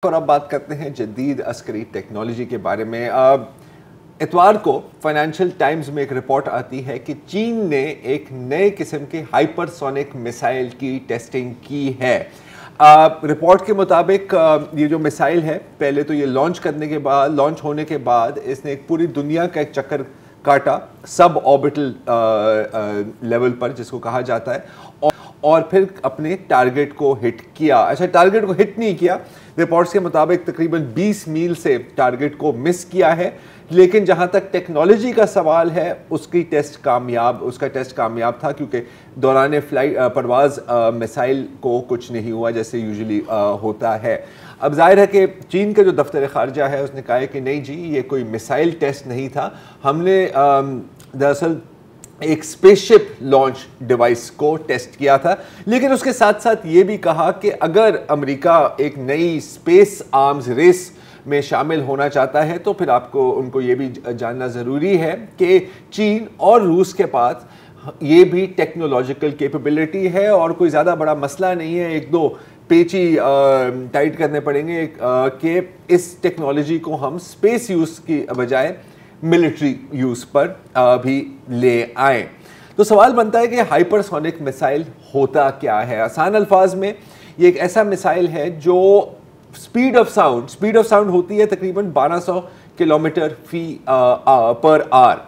और अब बात करते हैं जदीद अस्करी टेक्नोलॉजी के बारे में। इतवार को फाइनेंशियल टाइम्स में एक रिपोर्ट आती है कि चीन ने एक नए किस्म के हाइपरसोनिक मिसाइल की टेस्टिंग की है। रिपोर्ट के मुताबिक ये जो मिसाइल है, पहले तो ये लॉन्च होने के बाद इसने एक पूरी दुनिया का एक चक्कर काटा सब ऑर्बिटल लेवल पर, जिसको कहा जाता है, और फिर अपने टारगेट को हिट किया। अच्छा, टारगेट को हिट नहीं किया, रिपोर्ट्स के मुताबिक तकरीबन 20 मील से टारगेट को मिस किया है। लेकिन जहां तक टेक्नोलॉजी का सवाल है, उसका टेस्ट कामयाब था, क्योंकि दौरान परवाज मिसाइल को कुछ नहीं हुआ जैसे यूजुअली होता है। अब जाहिर है कि चीन का जो दफ्तर खारजा है उसने कहा है कि नहीं जी, ये कोई मिसाइल टेस्ट नहीं था, हमने दरअसल एक स्पेसशिप लॉन्च डिवाइस को टेस्ट किया था। लेकिन उसके साथ साथ ये भी कहा कि अगर अमेरिका एक नई स्पेस आर्म्स रेस में शामिल होना चाहता है तो फिर उनको ये भी जानना ज़रूरी है कि चीन और रूस के पास ये भी टेक्नोलॉजिकल कैपेबिलिटी है और कोई ज़्यादा बड़ा मसला नहीं है, एक दो पेची टाइट करने पड़ेंगे कि इस टेक्नोलॉजी को हम स्पेस यूज़ की बजाय मिलिट्री यूज़ पर भी ले आए। तो सवाल बनता है कि हाइपरसोनिक मिसाइल होता क्या है। आसान अल्फाज में ये एक ऐसा मिसाइल है जो स्पीड ऑफ साउंड होती है तकरीबन 1200 किलोमीटर पर आवर।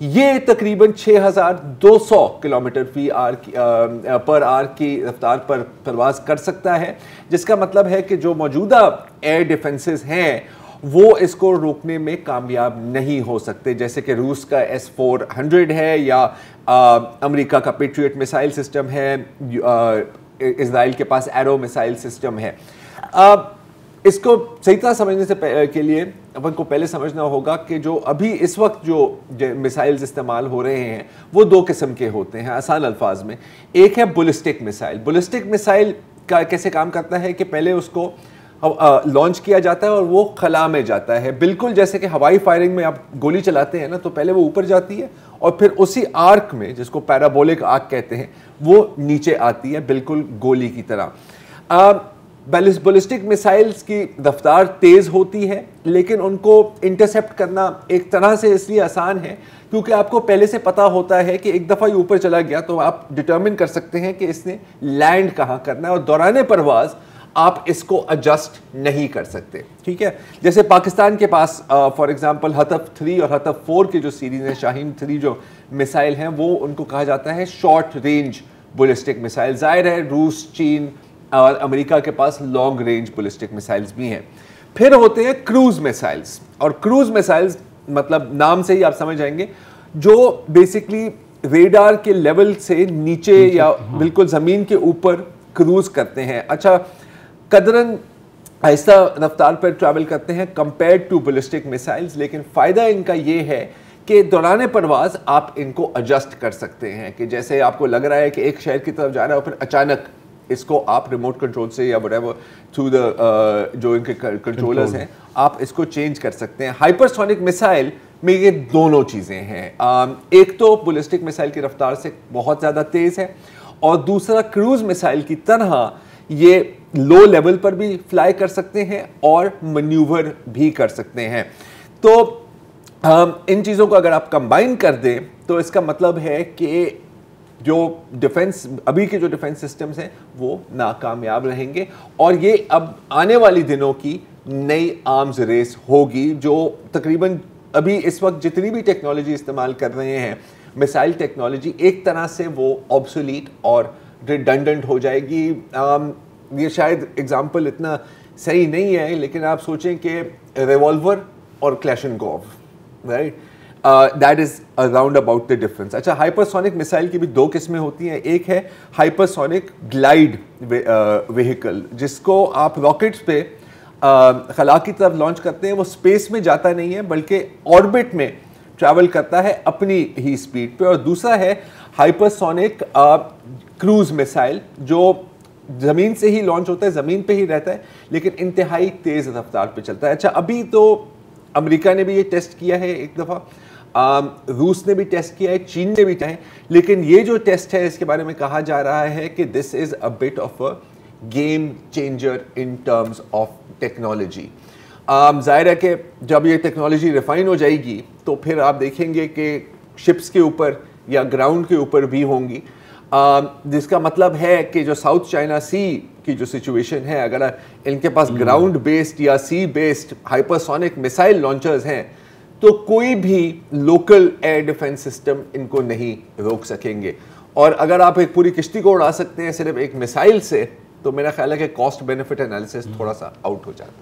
ये तकरीबन 6200 किलोमीटर पर आवर की रफ्तार पर परवाज कर सकता है, जिसका मतलब है कि जो मौजूदा एयर डिफेंसेस हैं वो इसको रोकने में कामयाब नहीं हो सकते, जैसे कि रूस का S-400 है या अमेरिका का पेट्रियट मिसाइल सिस्टम है, इजराइल के पास एरो मिसाइल सिस्टम है। इसको सही तरह समझने से के लिए अपन को पहले समझना होगा कि जो अभी इस वक्त जो मिसाइल्स इस्तेमाल हो रहे हैं वो दो किस्म के होते हैं। आसान अल्फाज में एक है बुलिस्टिक मिसाइल का कैसे काम करता है कि पहले उसको लॉन्च किया जाता है और वो खला में जाता है, बिल्कुल जैसे कि हवाई फायरिंग में आप गोली चलाते हैं ना, तो पहले वो ऊपर जाती है और फिर उसी आर्क में, जिसको पैराबोलिक आर्क कहते हैं, वो नीचे आती है बिल्कुल गोली की तरह। बैलिस्टिक मिसाइल्स की रफ्तार तेज़ होती है, लेकिन उनको इंटरसेप्ट करना एक तरह से इसलिए आसान है क्योंकि आपको पहले से पता होता है कि एक दफ़ा ये ऊपर चला गया तो आप डिटर्मिन कर सकते हैं कि इसने लैंड कहाँ करना है और दौरान परवाज़ आप इसको एडजस्ट नहीं कर सकते। ठीक है, जैसे पाकिस्तान के पास फॉर एग्जांपल हतफ 3 और हतफ 4 की जो सीरीज है, शाहीन 3 जो मिसाइल हैं, वो उनको कहा जाता है शॉर्ट रेंज बुलिस्टिक मिसाइल। जाहिर है रूस, चीन और अमेरिका के पास लॉन्ग रेंज बुलिस्टिक मिसाइल्स भी हैं। फिर होते हैं क्रूज मिसाइल्स, और क्रूज मिसाइल्स मतलब नाम से ही आप समझ जाएंगे, जो बेसिकली रेडार के लेवल से नीचे या बिल्कुल ज़मीन के ऊपर क्रूज करते हैं। अच्छा, कदरन आहिस्ता रफ्तार पर ट्रैवल करते हैं कंपेयर टू बैलिस्टिक मिसाइल्स, लेकिन फ़ायदा इनका ये है कि दौरान परवाज़ आप इनको एडजस्ट कर सकते हैं कि जैसे आपको लग रहा है कि एक शहर की तरफ जा रहा है और फिर अचानक इसको आप रिमोट कंट्रोल से या व्हाटएवर थ्रू द जो इनके कंट्रोलर्स हैं, आप इसको चेंज कर सकते हैं। हाइपरसोनिक मिसाइल में ये दोनों चीज़ें हैं, एक तो बैलिस्टिक मिसाइल की रफ्तार से बहुत ज़्यादा तेज़ है और दूसरा क्रूज मिसाइल की तरह ये लो लेवल पर भी फ्लाई कर सकते हैं और मैन्यूवर भी कर सकते हैं। तो इन चीज़ों को अगर आप कंबाइन कर दें तो इसका मतलब है कि जो डिफेंस अभी के जो डिफेंस सिस्टम्स हैं वो नाकामयाब रहेंगे और ये अब आने वाली दिनों की नई आर्म्स रेस होगी, जो तकरीबन अभी इस वक्त जितनी भी टेक्नोलॉजी इस्तेमाल कर रहे हैं, मिसाइल टेक्नोलॉजी, एक तरह से वो ऑब्सोलीट और रिडंडेंट हो जाएगी। ये शायद एग्जाम्पल इतना सही नहीं है, लेकिन आप सोचें कि रिवॉल्वर और क्लैशनकोव, right, that is around about the difference. अच्छा, हाइपरसोनिक मिसाइल की भी दो किस्में होती हैं। एक है हाइपरसोनिक ग्लाइड व्हीकल, जिसको आप रॉकेट्स पे खला की तरफ लॉन्च करते हैं। वो स्पेस में जाता नहीं है बल्कि ऑर्बिट में ट्रैवल करता है अपनी ही स्पीड पे। और दूसरा है हाइपरसोनिक क्रूज मिसाइल, जो ज़मीन से ही लॉन्च होता है, ज़मीन पे ही रहता है, लेकिन इंतहाई तेज़ रफ्तार पे चलता है। अच्छा, अभी तो अमेरिका ने भी ये टेस्ट किया है एक दफ़ा, रूस ने भी टेस्ट किया है, चीन ने भी किया है, लेकिन ये जो टेस्ट है इसके बारे में कहा जा रहा है कि this is a bit of a game changer in terms of technology. जाहिर है कि जब ये टेक्नोलॉजी रिफाइन हो जाएगी तो फिर आप देखेंगे कि शिप्स के ऊपर या ग्राउंड के ऊपर भी होंगी, जिसका मतलब है कि जो साउथ चाइना सी की जो सिचुएशन है, अगर इनके पास ग्राउंड बेस्ड या सी बेस्ड हाइपरसोनिक मिसाइल लॉन्चर्स हैं तो कोई भी लोकल एयर डिफेंस सिस्टम इनको नहीं रोक सकेंगे। और अगर आप एक पूरी किश्ती को उड़ा सकते हैं सिर्फ एक मिसाइल से, तो मेरा ख्याल है कि कॉस्ट बेनिफिट एनालिसिस थोड़ा सा आउट हो जाता है।